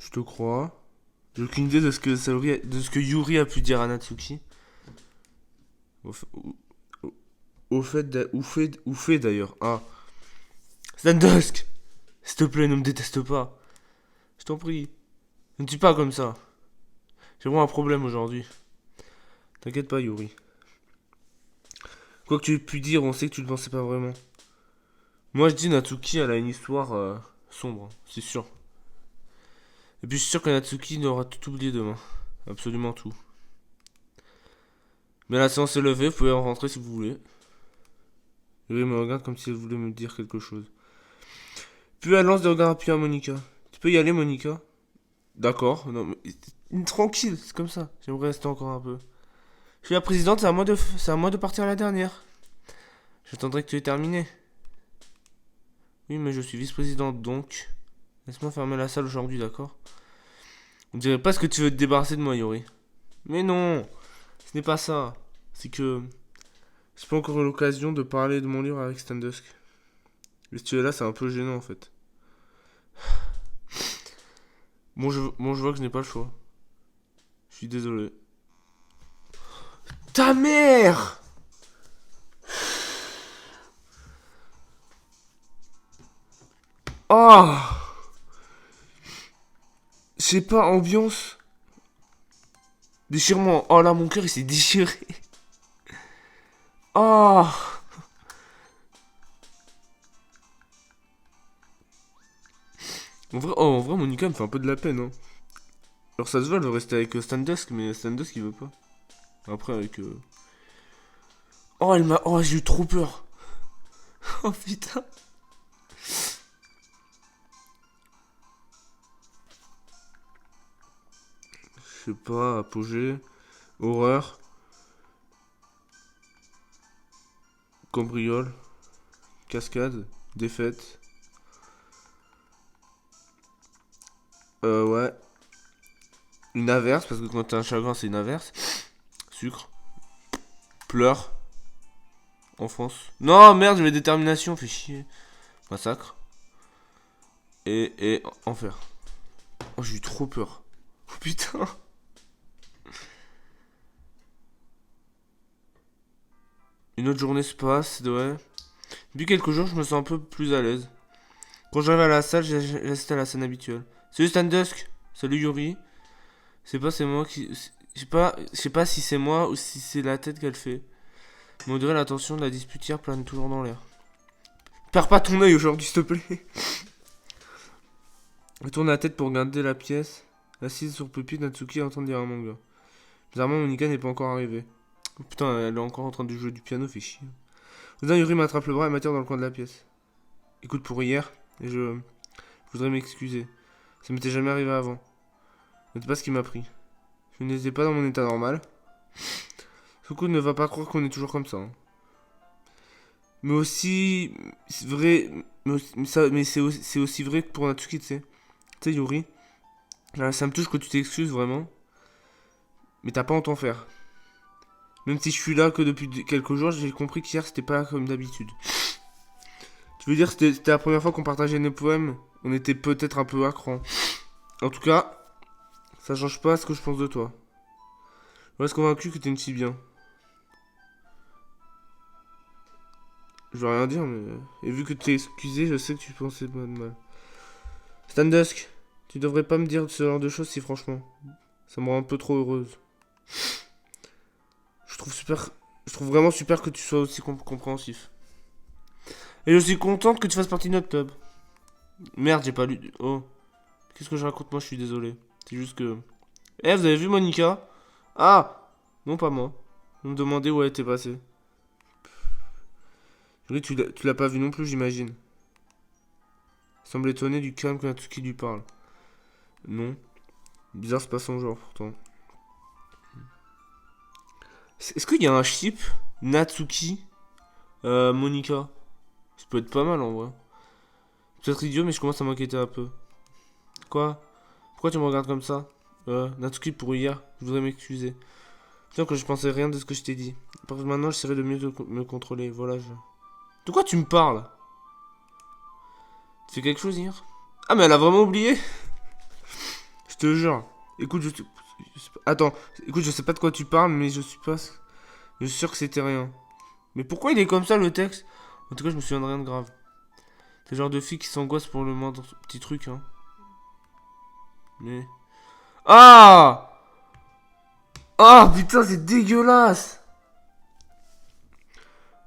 Je te crois. J'ai aucune idée de ce que de ce que Yuri a pu dire à Natsuki. Au, f- au- au fait d'ailleurs. Ah. Sandusk! S'il te plaît, ne me déteste pas. Je t'en prie. Ne dis pas comme ça. J'ai vraiment un problème aujourd'hui. T'inquiète pas, Yuri. Quoi que tu aies pu dire, on sait que tu ne pensais pas vraiment. Moi, je dis Natsuki, elle a une histoire sombre, c'est sûr. Et puis, je suis sûr que Natsuki aura tout oublié demain. Absolument tout. Mais la séance est levée, vous pouvez en rentrer si vous voulez. Yuri me regarde comme si elle voulait me dire quelque chose. Puis elle lance des regards appuyés à Monica. Tu peux y aller, Monica? D'accord, non mais... Tranquille, c'est comme ça. J'aimerais rester encore un peu. Je suis la présidente, c'est à moi de partir à la dernière. J'attendrai que tu aies terminé. Oui, mais je suis vice-présidente, donc... Laisse-moi fermer la salle aujourd'hui, d'accord? On dirait pas ce que tu veux te débarrasser de moi, Yuri. Mais non, ce n'est pas ça. C'est que... J'ai pas encore eu l'occasion de parler de mon livre avec Standusk. Et si tu es là, c'est un peu gênant, en fait. Bon, je vois que je n'ai pas le choix. Je suis désolé. Ta mère! Oh! Je sais pas, ambiance. Déchirement. Oh là, mon cœur, il s'est déchiré. Oh! En vrai, Monica me fait un peu de la peine, hein. Alors ça se voit, elle veut rester avec Standusk, mais Standusk, il veut pas. Après, avec... Oh, elle m'a... Oh, j'ai eu trop peur. Oh, putain. Je sais pas, apogée, horreur, cambriole, cascade, défaite. Ouais. Une averse, parce que quand t'as un chagrin, c'est une averse. Sucre. Pleurs. Enfance. Non, merde, j'avais détermination, fais chier. Massacre. Et enfer. Oh, j'ai eu trop peur. Oh putain. Une autre journée se passe, ouais. Depuis quelques jours, je me sens un peu plus à l'aise. Quand j'arrive à la salle, j'assiste à la scène habituelle. Salut Standusk. Salut Yuri. C'est moi qui. Je sais pas si c'est moi ou si c'est la tête qu'elle fait. Mais on dirait la tension de la dispute plane toujours dans l'air. Perds pas ton œil aujourd'hui, s'il te plaît. Elle tourne la tête pour regarder la pièce. Assise sur le pupitre, Natsuki est en train de lire un manga. Bizarrement, Monica n'est pas encore arrivée. Oh, putain, elle est encore en train de jouer du piano, fait chier. Soudain, Yuri m'attrape le bras et m'attire dans le coin de la pièce. Écoute, pour hier, je voudrais m'excuser. Ça m'était jamais arrivé avant. Ce n'est pas ce qui m'a pris. Je n'étais pas dans mon état normal. Soukou ne va pas croire qu'on est toujours comme ça, hein. Mais aussi, c'est vrai, mais c'est aussi vrai que pour Natsuki, tu sais. Tu sais, Yuri, là, ça me touche que tu t'excuses vraiment, mais t'as pas à t'en faire. Même si je suis là que depuis quelques jours, j'ai compris qu'hier c'était pas comme d'habitude. Tu veux dire, c'était la première fois qu'on partageait nos poèmes, on était peut-être un peu à cran. En tout cas, ça change pas ce que je pense de toi. Je reste convaincu que t'es une fille bien. Je veux rien dire, mais. Et vu que tu t'es excusé, je sais que tu pensais pas de mal. Standusk, tu devrais pas me dire ce genre de choses si franchement. Ça me rend un peu trop heureuse. Je trouve super. Je trouve vraiment super que tu sois aussi compréhensif. Et je suis contente que tu fasses partie de notre club. Merde, j'ai pas lu. Oh, qu'est-ce que je raconte? Moi, je suis désolé. C'est juste que. Eh, vous avez vu Monica? Ah! Non, pas moi. Vous me demandez où elle était passée. Oui, tu l'as pas vu non plus, j'imagine. Semble étonné du calme que Natsuki lui parle. Non. Bizarre, c'est pas son genre pourtant. Est-ce qu'il y a un chip Natsuki Monica? Ça peut être pas mal en vrai. Peut-être idiot, mais je commence à m'inquiéter un peu. Quoi? Pourquoi tu me regardes comme ça? Natsuki pour hier, je voudrais m'excuser. Tiens que je pensais rien de ce que je t'ai dit. Maintenant, j'essaierai de mieux me contrôler. Voilà, je. De quoi tu me parles? Tu fais quelque chose hier? Ah, mais elle a vraiment oublié? te jure. Écoute, Attends, écoute, je sais pas de quoi tu parles, mais je suis pas... Je suis sûr que c'était rien. Mais pourquoi il est comme ça, le texte? En tout cas, je me souviens de rien de grave. C'est le genre de fille qui s'angoisse pour le moindre petit truc, hein. Mais... Ah! Ah, putain, c'est dégueulasse!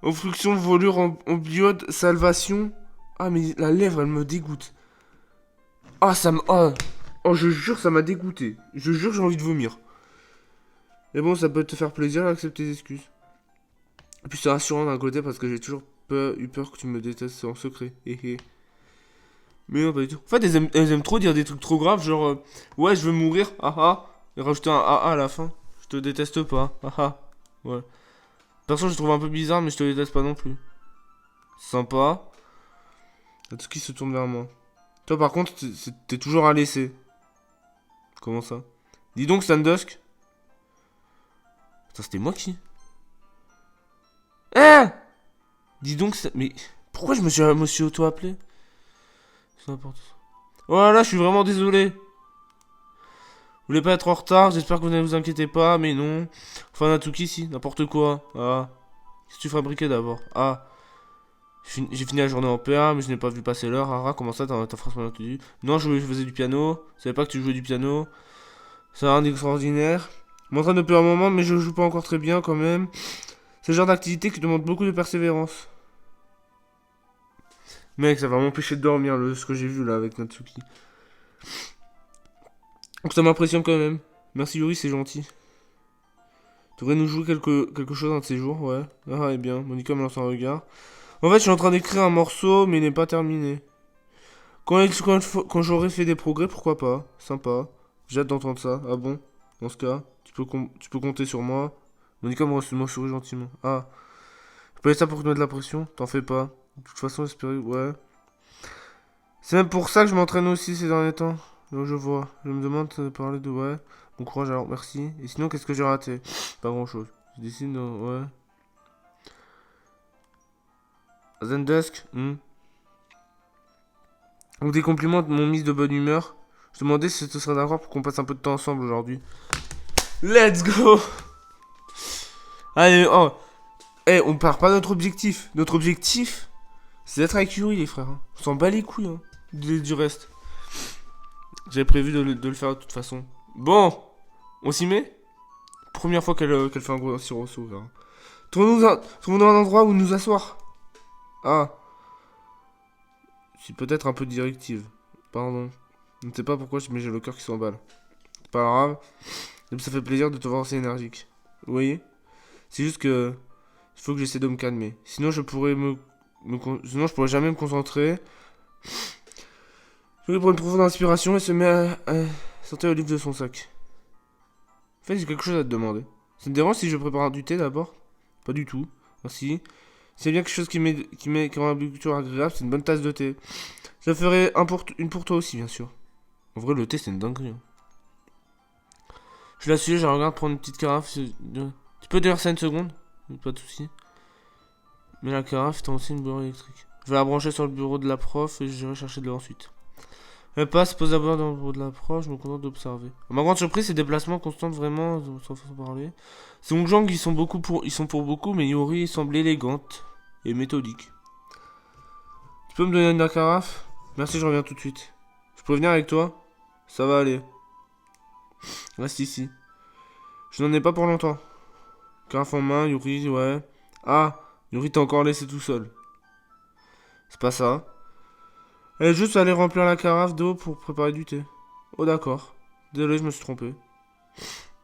Obstruction, volure en biode, salvation. Ah, mais la lèvre, elle me dégoûte. Ah, ça me... Ah. Oh, je jure, ça m'a dégoûté. Je jure, j'ai envie de vomir. Mais bon, ça peut te faire plaisir d'accepter tes excuses. Et puis c'est rassurant d'un côté parce que j'ai toujours eu peur que tu me détestes en secret. Mais non, pas du tout. En fait, elles aiment trop dire des trucs trop graves, genre ouais, je veux mourir, haha. Et rajouter un haha à la fin. Je te déteste pas, haha. Ouais. Perso, je trouve un peu bizarre, mais je te déteste pas non plus. Sympa. Natsuki se tourne vers moi. Toi, par contre, t'es toujours à laisser. Comment ça? Dis donc, Sandusk. Putain, c'était moi qui. Hein? Dis donc, mais pourquoi je me suis auto-appelé? C'est n'importe quoi. Oh là, je suis vraiment désolé. Vous voulez pas être en retard, j'espère que vous ne vous inquiétez pas, mais non. Enfin, Natsuki, si, n'importe quoi. Ah. Qu'est-ce que tu fabriquais d'abord? Ah. J'ai fini la journée en PA, mais je n'ai pas vu passer l'heure. Ah, comment ça, t'as franchement entendu? Non, je faisais du piano. Je savais pas que tu jouais du piano. Ça a rien d'extraordinaire. Je m'entraîne depuis un moment, mais je joue pas encore très bien quand même. C'est le genre d'activité qui demande beaucoup de persévérance. Mec, ça va m'empêcher de dormir, ce que j'ai vu là avec Natsuki. Donc ça m'impressionne quand même. Merci Yuri, c'est gentil. Tu devrais nous jouer quelque chose un de ces jours, ouais. Ah, et bien. Monica me lance un regard. En fait, je suis en train d'écrire un morceau, mais il n'est pas terminé. Quand j'aurai fait des progrès, pourquoi pas. Sympa. J'ai hâte d'entendre ça. Ah bon? Dans ce cas, tu peux compter sur moi. Monica me sourit gentiment. Ah. Je peux ça pour te mettre de la pression? T'en fais pas. De toute façon, espérer, ouais. C'est même pour ça que je m'entraîne aussi ces derniers temps. Donc je vois. Je me demande de parler de ouais. Bon courage alors, merci. Et sinon, qu'est-ce que j'ai raté? Pas grand chose. Je dessine, ouais. Zendesk, Donc des compliments m'ont mis de bonne humeur. Je demandais si ce serait d'accord pour qu'on passe un peu de temps ensemble aujourd'hui. Let's go! Allez, oh. Eh, on perd pas notre objectif. Notre objectif, c'est d'être avec Yuri, les frères. On s'en bat les couilles, hein, du reste. J'avais prévu de le faire de toute façon. Bon, on s'y met? Première fois qu'elle fait un gros sirop là. Trouvons-nous un endroit où nous asseoir. Ah. C'est peut-être un peu directive. Pardon. Je ne sais pas pourquoi, mais j'ai le cœur qui s'emballe. C'est pas grave. Ça fait plaisir de te voir aussi énergique. Vous voyez? C'est juste que... Il faut que j'essaie de me calmer. Sinon, je pourrais Sinon, je pourrais jamais me concentrer. Je vais prendre une profonde inspiration et se met à sortir le livre de son sac. En fait, j'ai quelque chose à te demander. Ça te dérange si je prépare du thé d'abord? Pas du tout. Merci. C'est bien quelque chose qui rend la culture agréable, c'est une bonne tasse de thé. Ça ferait une pour toi aussi, bien sûr. En vrai, le thé, c'est une dinguerie. Hein. Je l'assume, je regarde prendre une petite carafe. Tu peux déverser une seconde? Pas de soucis. Mais la carafe est aussi une bureau électrique. Je vais la brancher sur le bureau de la prof et j'irai chercher de l'eau ensuite. Elle passe, pose d'abord dans le bureau de la prof, je me contente d'observer. À ma grande surprise, ces déplacements constants vraiment, sans façon de parler. Ces Hongjangs, ils sont pour beaucoup, mais Yuri semble élégante et méthodique. Tu peux me donner une carafe? Merci, je reviens tout de suite. Je peux venir avec toi? Ça va aller. Reste ici. Je n'en ai pas pour longtemps. Carafe en main, Yuri, ouais. Ah, Yuri t'a encore laissé tout seul. C'est pas ça. Elle est juste allée remplir la carafe d'eau pour préparer du thé. Oh d'accord. Désolé, je me suis trompé.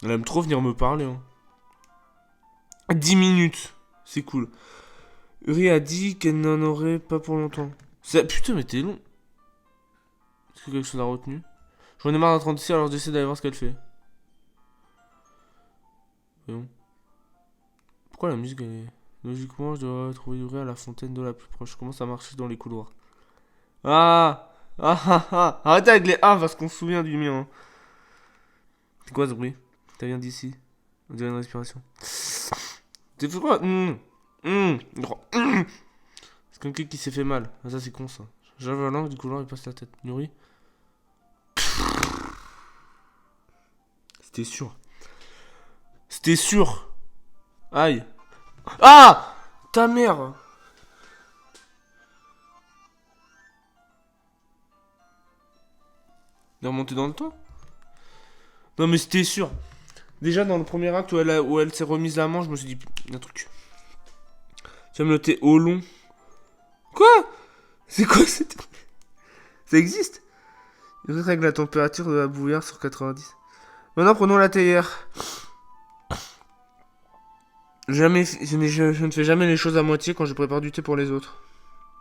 Elle aime trop venir me parler. Hein. 10 minutes. C'est cool. Yuri a dit qu'elle n'en aurait pas pour longtemps. Putain, mais t'es long. Est-ce que quelque chose a retenu? J'en ai marre d'être ici, alors j'essaie d'aller voir ce qu'elle fait. Voyons. Pourquoi la musique elle est... Logiquement, je dois trouver Yuri à la fontaine d'eau la plus proche. Comment ça marche dans les couloirs? Ah arrêtez avec les A parce qu'on se souvient du mien. Hein. C'est quoi ce bruit? Ça vient d'ici. On dirait une respiration. T'es fait quoi? C'est quelqu'un qui s'est fait mal. Ah, ça c'est con ça. J'avais la langue du couloir, il passe la tête. Yuri? C'était sûr. C'était sûr. Aïe. Ah! Ta mère. Il est remonté dans le temps? Non mais c'était sûr. Déjà dans le premier acte où elle s'est remise la main, je me suis dit, un truc. Tu vas me noter au long. Quoi? C'est quoi cette... Ça existe? Il règle la température de la bouillarde sur 90. Maintenant prenons la théière. Je ne fais jamais les choses à moitié quand je prépare du thé pour les autres.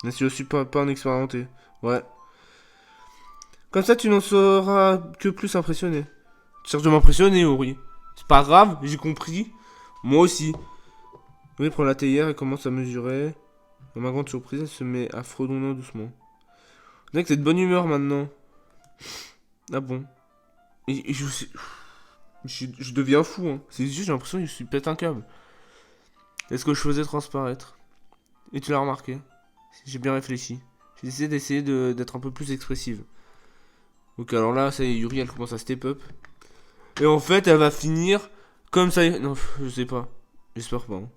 Mais si je suis pas un expérimenté. Ouais. Comme ça tu n'en seras que plus impressionné. Tu cherches de m'impressionner, Ori. C'est pas grave, j'ai compris. Moi aussi. Ori prend la théière et commence à mesurer. À ma grande surprise, elle se met à fredonner doucement. On dirait que c'est de bonne humeur maintenant. Ah bon. Et je deviens fou, hein. C'est juste, j'ai l'impression que je suis pète un câble. Est-ce que je faisais transparaître? Et tu l'as remarqué? J'ai bien réfléchi. J'ai d'essayer d'être un peu plus expressive. Ok, alors là, ça y est, Yuri, elle commence à step up. Et en fait, elle va finir comme ça. Non, je sais pas. J'espère pas. Hein.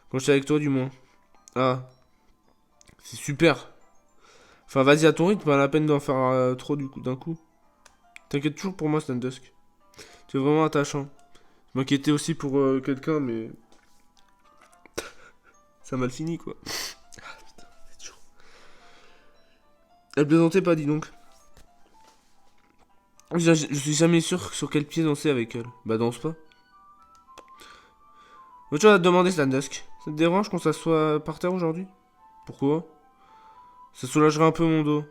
Quand je suis avec toi, du moins. Ah. C'est super. Enfin, vas-y à ton rythme, pas la peine d'en faire trop d'un coup. T'inquiète toujours pour moi, Standusk. Tu es vraiment attachant. Je m'inquiétais aussi pour quelqu'un, mais... Ça a mal fini, quoi. Ah, putain, c'est chaud. Elle plaisantait pas, dis donc. Je suis jamais sûr sur quel pied danser avec elle. Bah, danse pas. Autre chose à te demander, Standusk. Ça te dérange qu'on s'assoie par terre aujourd'hui? Pourquoi? Ça soulagerait un peu mon dos.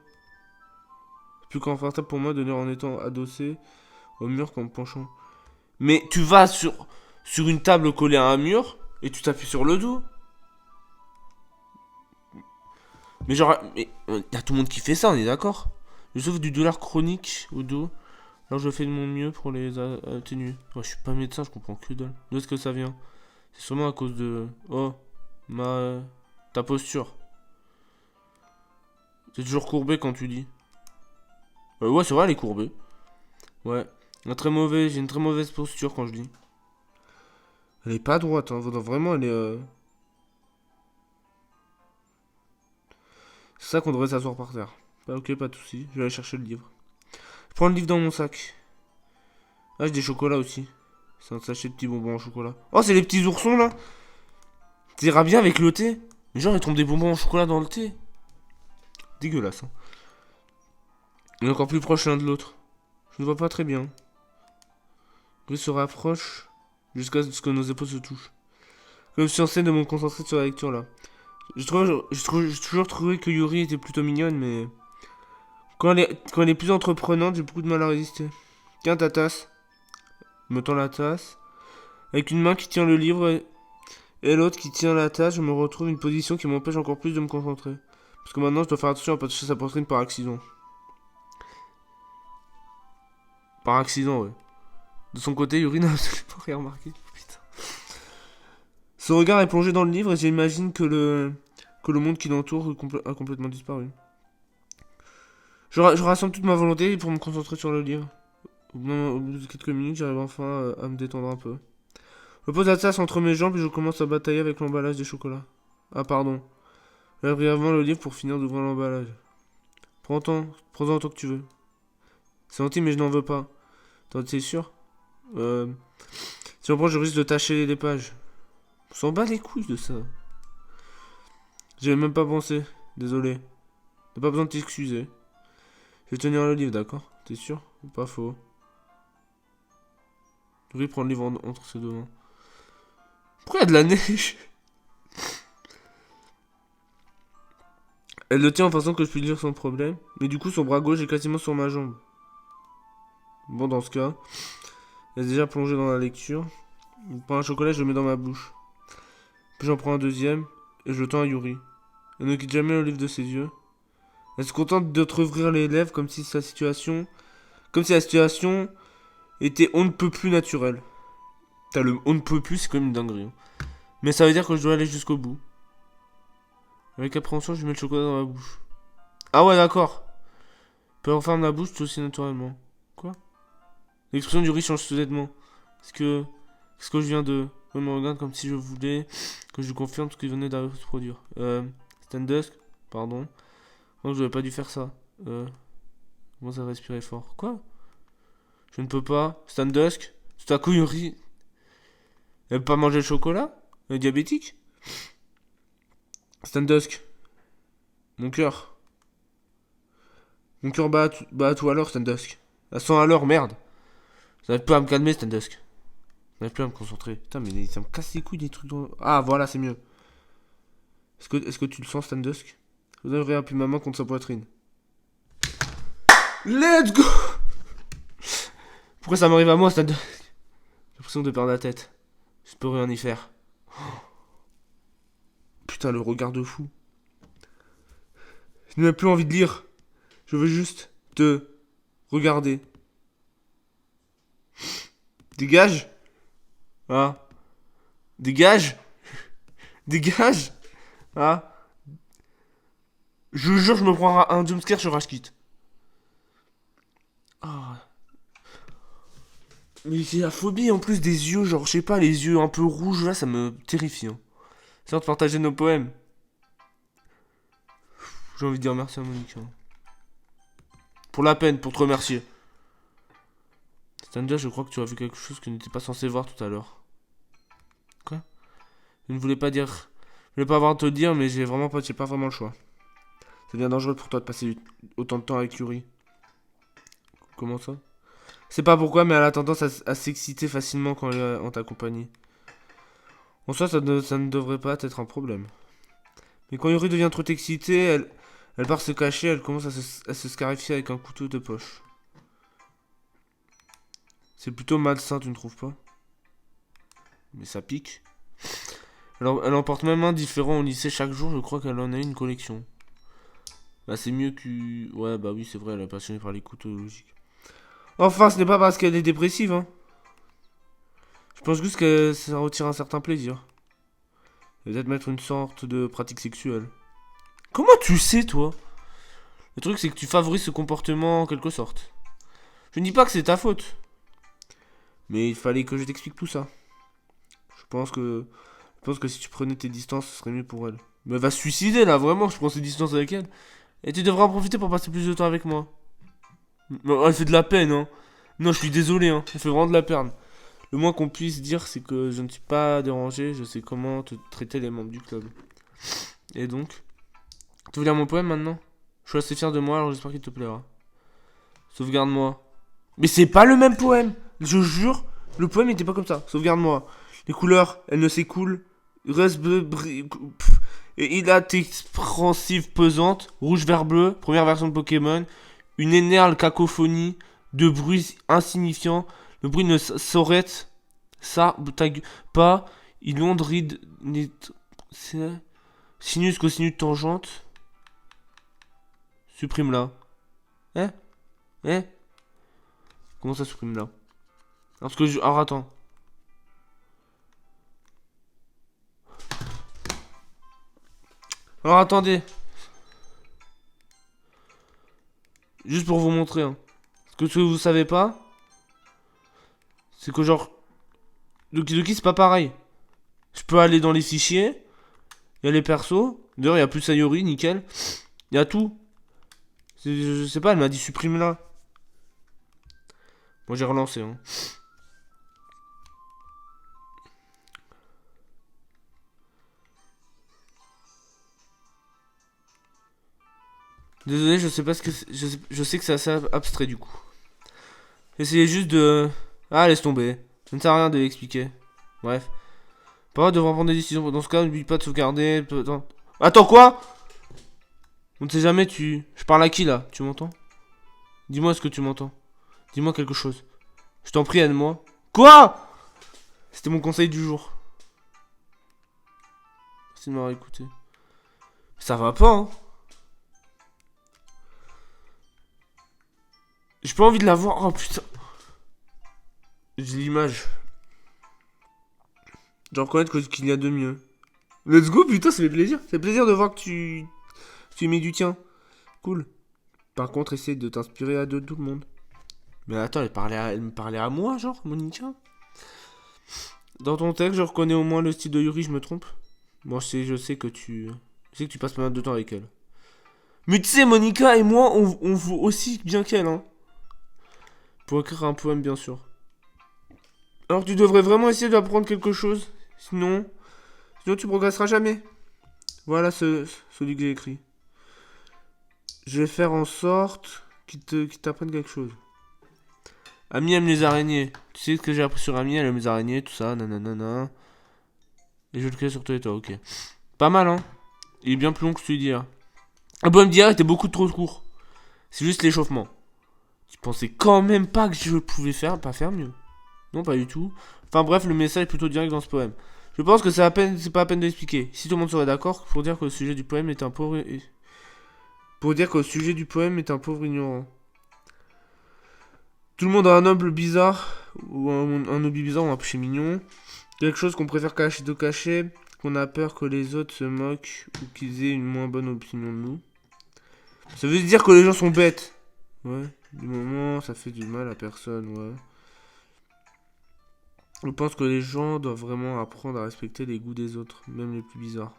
C'est plus confortable pour moi de venir en étant adossé au mur qu'en me penchant. Mais tu vas sur une table collée à un mur et tu t'appuies sur le dos. Mais genre, mais y a tout le monde qui fait ça, on est d'accord? Je souffre du douleur chronique au dos. Alors je fais de mon mieux pour les atténuer. Oh, je suis pas médecin, je comprends que dalle. D'où est-ce que ça vient? C'est sûrement à cause de... Oh, ta posture. T'es toujours courbé quand tu dis. Ouais, c'est vrai, elle est courbée. Ouais. J'ai une très mauvaise posture quand je dis. Elle est pas droite, hein. Vraiment, elle est... C'est ça qu'on devrait s'asseoir par terre. Bah, ok, pas de soucis. Je vais aller chercher le livre. Je prends le livre dans mon sac. Ah, j'ai des chocolats aussi. C'est un sachet de petits bonbons en chocolat. Oh, c'est les petits oursons, là. Ça ira bien avec le thé. Mais genre, ils trompent des bonbons en chocolat dans le thé. Dégueulasse, hein. On est encore plus proches l'un de l'autre. Je ne vois pas très bien. Gris se rapproche jusqu'à ce que nos épaules se touchent. Comme si j'essaie de me concentrer sur la lecture là. J'ai toujours trouvé que Yuri était plutôt mignonne, mais quand elle est plus entreprenante, j'ai beaucoup de mal à résister. Tiens ta tasse. Me tend la tasse. Avec une main qui tient le livre et l'autre qui tient la tasse, je me retrouve une position qui m'empêche encore plus de me concentrer. Parce que maintenant, je dois faire attention à pas toucher sa poitrine par accident. Par accident, ouais. De son côté, Yuri n'a absolument rien remarqué. Putain. Son regard est plongé dans le livre et j'imagine que le monde qui l'entoure a complètement disparu. Je rassemble toute ma volonté pour me concentrer sur le livre. Au bout de quelques minutes, j'arrive enfin à me détendre un peu. Je pose la tasse entre mes jambes et je commence à batailler avec l'emballage des chocolats. Ah pardon. J'ai brièvement le livre pour finir d'ouvrir l'emballage. Prends-en autant que tu veux. C'est gentil mais je n'en veux pas. T'es sûr? Si on prend, je risque de tacher les pages. On s'en bat les couilles de ça. J'avais même pas pensé. Désolé. T'as pas besoin de t'excuser. Je vais tenir le livre, d'accord? T'es sûr? Pas faux. Yuri prend le livre entre ses deux mains. Pourquoi il y a de la neige? Elle le tient en façon que je puisse lire sans problème. Mais du coup, son bras gauche est quasiment sur ma jambe. Bon, dans ce cas, elle est déjà plongée dans la lecture. Je prends un chocolat, je le mets dans ma bouche. Puis j'en prends un deuxième et je le tends à Yuri. Elle ne quitte jamais le livre de ses yeux. Elle se contente de te rouvrir les lèvres comme si la situation était on ne peut plus naturelle. T'as le on ne peut plus, c'est quand même une dinguerie. Hein. Mais ça veut dire que je dois aller jusqu'au bout. Avec appréhension, je mets le chocolat dans ma bouche. Ah ouais, d'accord. Puis on ferme la bouche tout aussi naturellement. Quoi? L'expression du riz change soudainement. Est-ce que je viens de... On me regarde comme si je voulais que je lui confirme ce qui venait d'arriver de se produire. Standusk, pardon. Non, je n'aurais pas dû faire ça. Comment ça respirer fort? Quoi? Je ne peux pas. Standusk. Tout à coup, Yuri... Elle peut pas manger le chocolat? Elle est diabétique? Standusk. Mon cœur. Mon cœur bat à tout à l'heure, Standusk. À 100 à l'heure, merde. Ça n'arrive plus à me calmer, Standusk. Ça n'arrive plus à me concentrer. Putain, mais ça me casse les couilles des trucs dans... Ah, voilà, c'est mieux. Est-ce que tu le sens, Standusk? Je devrais appuyer ma main contre sa poitrine. Let's go! Pourquoi ça m'arrive à moi, Standusk? J'ai l'impression de perdre la tête. Je peux rien y faire. Putain, le regard de fou. Je n'ai plus envie de lire. Je veux juste te regarder. Dégage. Ah. Dégage. Dégage. Ah. Je jure, je me prends un jumpscare sur Rage Kit. Ah. Mais c'est la phobie en plus des yeux, genre, je sais pas, les yeux un peu rouges là, ça me terrifie. Hein. C'est de partager nos poèmes. J'ai envie de dire merci à Monique. Hein. Pour la peine, pour te remercier. Stanja, je crois que tu as vu quelque chose que tu n'étais pas censé voir tout à l'heure. Quoi? Je ne voulais pas dire... Je voulais pas avoir à te le dire, mais j'ai pas vraiment le choix. C'est bien dangereux pour toi de passer autant de temps avec Yuri. Comment ça? C'est pas pourquoi, mais elle a tendance à s'exciter facilement quand elle est en ta compagnie. En soi, ça ne devrait pas être un problème. Mais quand Yuri devient trop excitée, elle part se cacher, elle commence à se scarifier avec un couteau de poche. C'est plutôt malsain, tu ne trouves pas? Mais ça pique. Elle en porte même un différent au lycée chaque jour, je crois qu'elle en a une collection. Bah c'est mieux que... Ouais, bah oui, c'est vrai, elle est passionnée par les couteaux, logique. Enfin, ce n'est pas parce qu'elle est dépressive, hein. Je pense juste que ça retire un certain plaisir. Peut-être mettre une sorte de pratique sexuelle. Comment tu sais, toi? Le truc, c'est que tu favorises ce comportement en quelque sorte. Je ne dis pas que c'est ta faute. Mais il fallait que je t'explique tout ça. Je pense que si tu prenais tes distances, ce serait mieux pour elle. Mais elle va se suicider, là, vraiment, je prends ses distances avec elle. Et tu devrais en profiter pour passer plus de temps avec moi. Elle fait de la peine, hein. Non, je suis désolé, hein. Elle fait vraiment de la peine. Le moins qu'on puisse dire, c'est que je ne suis pas dérangé. Je sais comment te traiter les membres du club. Et donc, tu veux lire mon poème maintenant? Je suis assez fier de moi, alors j'espère qu'il te plaira. Sauvegarde-moi. Mais c'est pas le même poème. Je jure, le poème n'était pas comme ça. Sauvegarde-moi. Les couleurs, elles ne s'écoulent. Reste bleu, et il a expansive pesante. Rouge, vert, bleu. Première version de Pokémon. Une énerve cacophonie de bruits insignifiants. Le bruit ne s'arrête. Ça, pas. Il onde ride. Sinus, cosinus, tangente. Supprime là. Hein? Hein? Comment ça supprime là? Parce que je... Alors attends. Alors attendez. Juste pour vous montrer. Hein. Ce que vous savez pas, c'est que genre... Doki c'est pas pareil. Je peux aller dans les fichiers. Il y a les persos. D'ailleurs il y a plus Sayori, nickel. Il y a tout. Je sais pas, elle m'a dit supprime là. Moi j'ai relancé. Hein. Désolé, je sais pas ce que c'est. Je sais que c'est assez abstrait du coup. Essayez juste de... Ah, laisse tomber. Ça ne sert à rien de l'expliquer. Bref. Papa devra prendre des décisions. Dans ce cas, n'oublie pas de sauvegarder. Attends, quoi? On ne sait jamais, tu... Je parle à qui, là? Tu m'entends? Dis-moi ce que tu m'entends. Dis-moi quelque chose. Je t'en prie, aide-moi. Quoi? C'était mon conseil du jour. Merci de m'avoir écouté. Ça va pas, hein? J'ai pas envie de la voir. Oh, putain. J'ai l'image. Je reconnais qu'il y a de mieux. Let's go, putain, ça fait plaisir. Ça fait plaisir de voir que tu mets du tien. Cool. Par contre, essaye de t'inspirer à tout le monde. Mais attends, elle me parlait à moi, genre, Monica? Dans ton texte, je reconnais au moins le style de Yuri, je me trompe? Moi, je sais que tu passes pas mal de temps avec elle. Mais tu sais, Monica et moi, on vaut aussi bien qu'elle, hein. Pour écrire un poème, bien sûr. Alors tu devrais vraiment essayer d'apprendre quelque chose. Sinon tu progresseras jamais. Voilà celui que j'ai écrit. Je vais faire en sorte qu'il t'apprenne quelque chose. Ami aime les araignées. Tu sais ce que j'ai appris sur Ami, elle aime les araignées, tout ça, nanana. Et je vais le créer sur toi et toi, ok. Pas mal, hein. Il est bien plus long que celui d'hier. Le poème d'hier était beaucoup trop court. C'est juste l'échauffement. Tu pensais quand même pas que je pouvais pas faire mieux. Non, pas du tout. Enfin bref, le message est plutôt direct dans ce poème. Je pense que c'est pas à peine d'expliquer. Si tout le monde serait d'accord pour dire que le sujet du poème est un pauvre... Pour dire que le sujet du poème est un pauvre ignorant. Tout le monde a un noble bizarre, ou un hobby bizarre, ou un péché mignon. Quelque chose qu'on préfère cacher de cacher, qu'on a peur que les autres se moquent, ou qu'ils aient une moins bonne opinion de nous. Ça veut dire que les gens sont bêtes. Ouais, du moment, ça fait du mal à personne, ouais. Je pense que les gens doivent vraiment apprendre à respecter les goûts des autres, même les plus bizarres.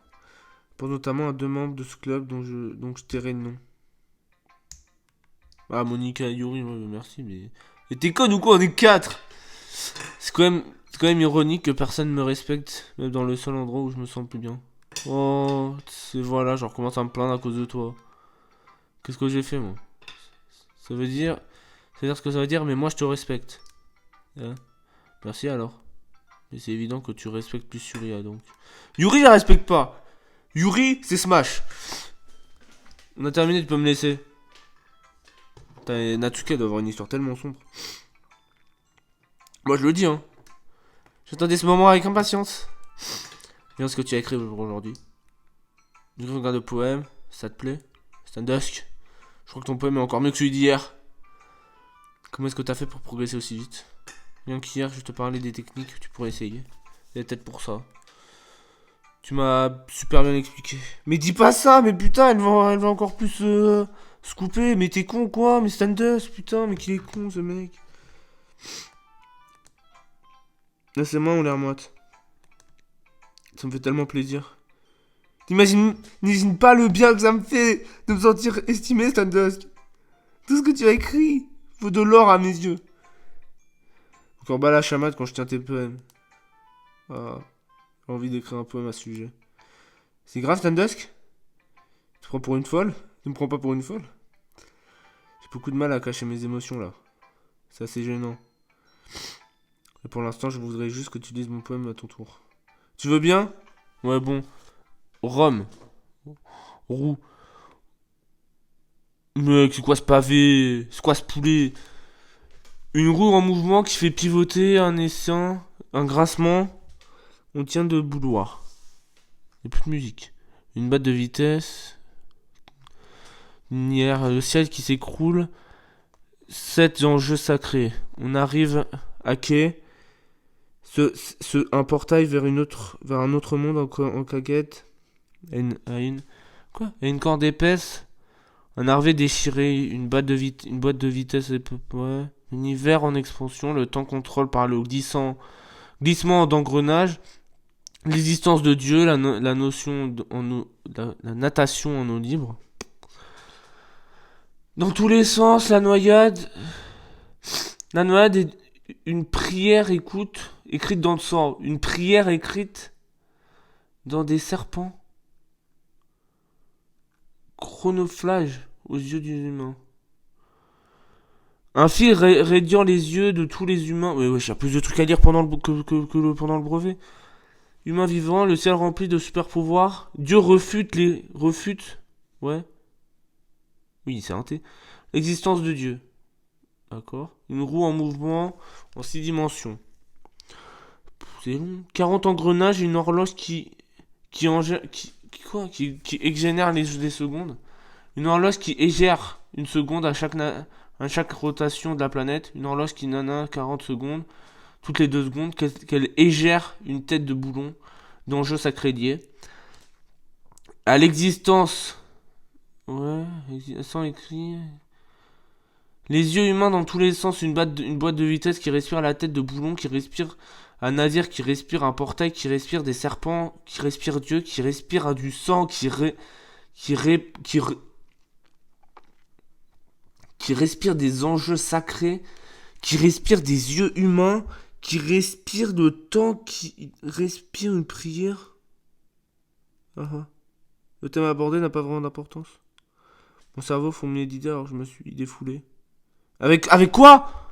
Je pense notamment à 2 membres de ce club dont je tairai le nom. Ah, Monica et Yuri, ouais, merci, mais... Mais t'es con ou quoi? On est 4. C'est quand même ironique que personne me respecte, même dans le seul endroit où je me sens le plus bien. Oh, voilà, je recommence à me plaindre à cause de toi. Qu'est-ce que j'ai fait, moi? Ça veut dire... C'est-à-dire ce que ça veut dire, mais moi je te respecte. Hein? Merci alors. Mais c'est évident que tu respectes plus Yuria donc. Yuri, je la respecte pas. Yuri, c'est Smash. On a terminé, tu peux me laisser. Putain, Natsuki doit avoir une histoire tellement sombre. Moi je le dis, hein. J'attendais ce moment avec impatience. Viens ce que tu as écrit pour aujourd'hui. Je regarde le poème, ça te plaît? C'est un dusk. Je crois que ton poème est encore mieux que celui d'hier. Comment est-ce que t'as fait pour progresser aussi vite? Bien qu'hier, je te parlais des techniques que tu pourrais essayer. Et peut-être pour ça. Tu m'as super bien expliqué. Mais dis pas ça, mais putain, elle va encore plus se couper. Mais t'es con ou quoi? Mais Stardust, putain, mais qu'il est con ce mec. Là, ses mains ont l'air moites. Ça me fait tellement plaisir. N'imagine pas le bien que ça me fait de me sentir estimé, Stardust. Tout ce que tu as écrit vaut de l'or à mes yeux. Encore bas la chamade quand je tiens tes poèmes. Ah, j'ai envie d'écrire un poème à ce sujet. C'est grave, Stardust? Tu te prends pour une folle? Tu me prends pas pour une folle? J'ai beaucoup de mal à cacher mes émotions là. C'est assez gênant. Et pour l'instant, je voudrais juste que tu lises mon poème à ton tour. Tu veux bien? Ouais, bon. Rome. Roux. Mec, c'est quoi ce pavé? C'est quoi ce poulet? Une roue en mouvement qui fait pivoter un essaim, un grincement. On tient de bouloir. Il n'y a plus de musique. Une batte de vitesse. Le ciel qui s'écroule. 7 enjeux sacrés. On arrive à quai. Un portail vers un autre monde en caguette. Quoi? Et une corde épaisse. Un harvet déchiré. Une boîte de vitesse. Ouais. Univers en expansion. Le temps contrôle par le glissement d'engrenage. L'existence de Dieu. La notion la natation en eau libre. Dans tous les sens, la noyade est une prière écrite dans le sang. Une prière écrite dans des serpents. Chronophage aux yeux des humains. Un fil radiant les yeux de tous les humains. Ouais, il y a plus de trucs à lire pendant pendant le brevet. Humain vivant, le ciel rempli de super pouvoirs. Dieu refute. Ouais. Oui, c'est un T. L'existence de Dieu. D'accord. Une roue en mouvement en 6 dimensions. C'est long. 40 engrenages et une horloge qui génère les secondes. Une horloge qui égère une seconde à chaque rotation de la planète. Une horloge qui nana 40 secondes. Toutes les 2 secondes. Qu'elle égère une tête de boulon d'enjeu sacré lié. À l'existence. Ouais, sans écrit. Les yeux humains dans tous les sens, une boîte de vitesse qui respire la tête de boulon, qui respire un navire, qui respire un portail, qui respire des serpents, qui respire Dieu, qui respire du sang, qui respire des enjeux sacrés, qui respire des yeux humains, qui respire le temps, qui respire une prière. Ah ah. Le thème abordé n'a pas vraiment d'importance. Mon cerveau fourmillait d'idées alors je me suis défoulé. Avec quoi?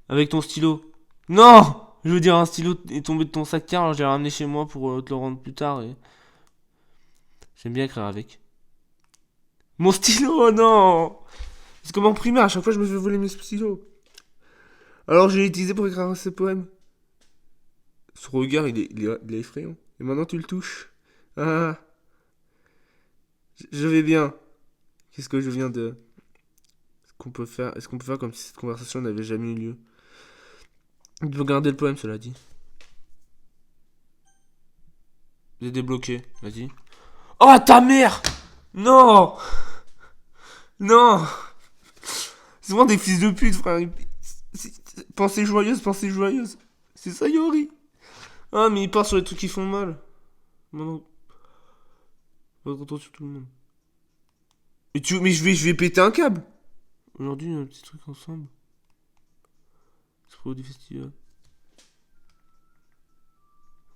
Avec ton stylo. Non! Je veux dire, un stylo est tombé de ton sac tiens, alors j'ai ramené chez moi pour te le rendre plus tard et... J'aime bien écrire avec. Mon stylo, oh non! C'est comme en primaire, à chaque fois je me fais voler mes stylos. Alors je l'ai utilisé pour écrire ces poèmes. Son regard, il est effrayant. Et maintenant tu le touches. Ah, je vais bien. Qu'est-ce que je viens de... Est-ce qu'on peut faire comme si cette conversation n'avait jamais eu lieu? Il faut garder le poème, cela dit. J'ai débloqué, vas-y. Oh ta mère! Non! Non! C'est vraiment des fils de pute, frère. Pensée joyeuse, pensée joyeuse. C'est ça, Yori. Ah, mais il part sur les trucs qui font mal. Maintenant, votre attention sur tout le monde. Mais je vais péter un câble. Aujourd'hui, un petit truc ensemble. C'est pour du festival.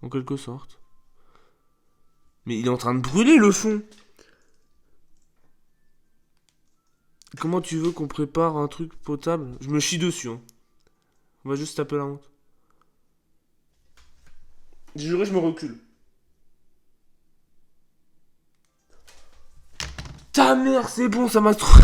En quelque sorte. Mais il est en train de brûler le fond. Comment tu veux qu'on prépare un truc potable? Je me chie dessus, hein. On va juste taper la honte. J'ai juré, je me recule. Ta mère, c'est bon, ça m'a trop...